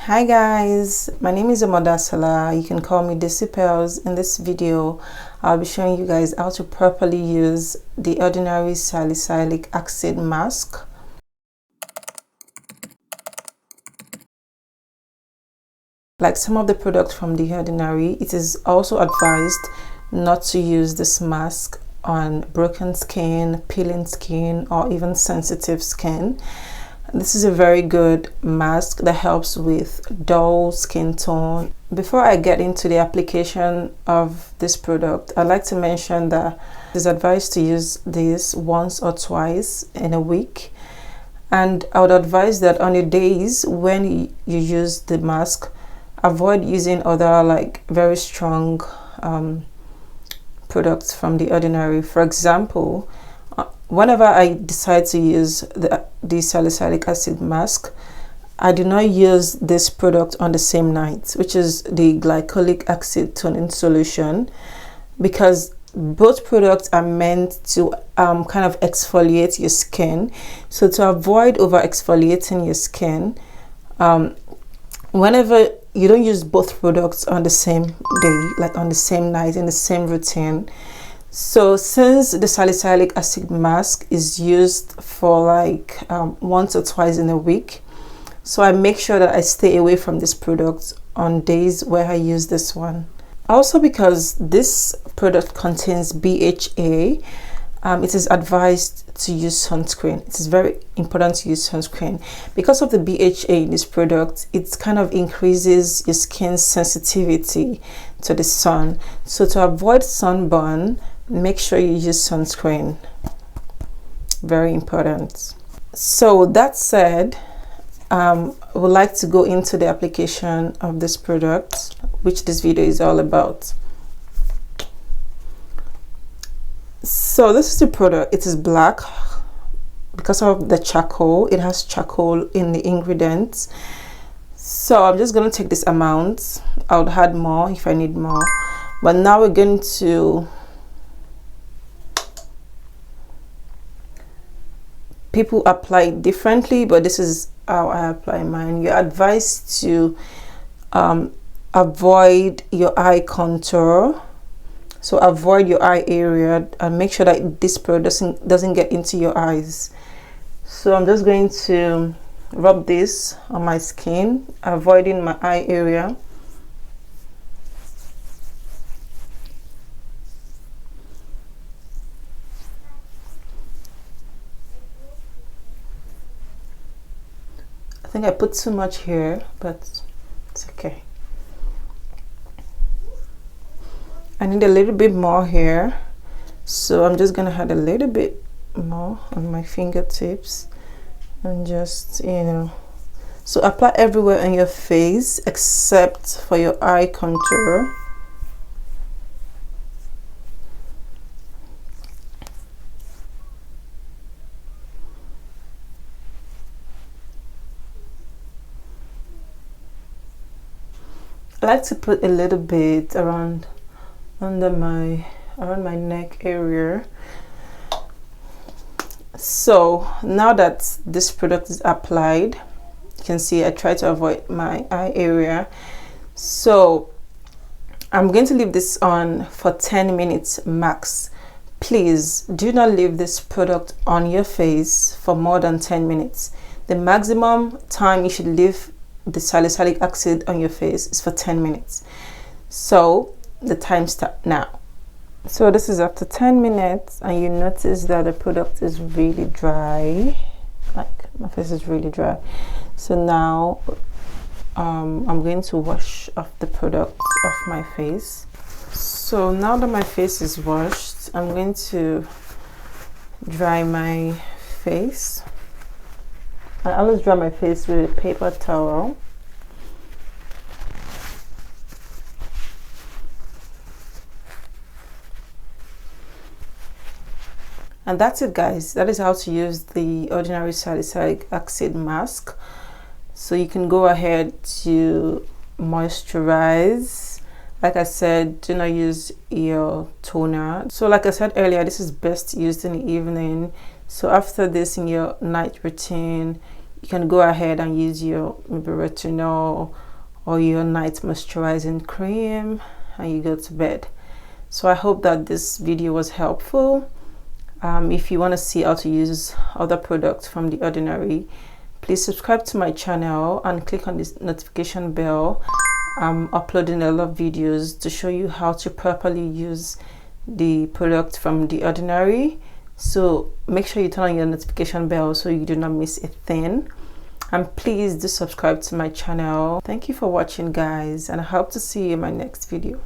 Hi guys, my name is Amadasala. You can call me Decipels. In this video, I'll be showing you guys how to properly use the Ordinary Salicylic Acid mask. Like some of the products from the Ordinary, it is also advised not to use this mask on broken skin, peeling skin, or even sensitive skin. This is a very good mask that helps with dull skin tone. Before I get into the application of this product, I'd like to mention that it is advised to use this once or twice in a week. And I would advise that on your days when you use the mask, avoid using other like very strong products from the Ordinary. For example, whenever I decide to use the salicylic acid mask, I do not use this product on the same night, which is the glycolic acid toning solution, because both products are meant to kind of exfoliate your skin. So to avoid over exfoliating your skin, whenever you don't use both products on the same day, like on the same night in the same routine. So since the salicylic acid mask is used for like once or twice in a week, so I make sure that I stay away from this product on days where I use this one. Also, because this product contains BHA, it is advised to use sunscreen. It is very important to use sunscreen. Because of the BHA in this product, it kind of increases your skin's sensitivity to the sun. So to avoid sunburn, make sure you use sunscreen. Very important. So that said, I would like to go into the application of this product, which this video is all about. So this is the product. It is black because of the charcoal. It has charcoal in the ingredients. So I'm just going to take this amount. I would add more if I need more. But now we're going to... People apply it differently, but this is how I apply mine. You're advised to avoid your eye contour. So avoid your eye area and make sure that this product doesn't get into your eyes. So I'm just going to rub this on my skin, avoiding my eye area. I think I put too much here, but it's okay. I need a little bit more here, so I'm just gonna add a little bit more on my fingertips and just, you know, so apply everywhere on your face except for your eye contour. I like to put a little bit around my neck area. So now that this product is applied, you can see I try to avoid my eye area. So I'm going to leave this on for 10 minutes max. Please do not leave this product on your face for more than 10 minutes. The maximum time you should leave the salicylic acid on your face is for 10 minutes. So the time starts now. So this is after 10 minutes and you notice that the product is really dry. Like my face is really dry. So now I'm going to wash off the product off my face. So now that my face is washed, I'm going to dry my face. I always dry my face with a paper towel. And that's it, guys. That is how to use the Ordinary Salicylic Acid mask. So you can go ahead to moisturize. Like I said, do not use your toner. So like I said earlier, this is best used in the evening. So after this, in your night routine, you can go ahead and use your maybe retinol or your night moisturizing cream and you go to bed. So I hope that this video was helpful. If you want to see how to use other products from The Ordinary, please subscribe to my channel and click on this notification bell. I'm uploading a lot of videos to show you how to properly use the product from The Ordinary. So make sure you turn on your notification bell so you do not miss a thing. And please do subscribe to my channel. Thank you for watching, guys, and I hope to see you in my next video.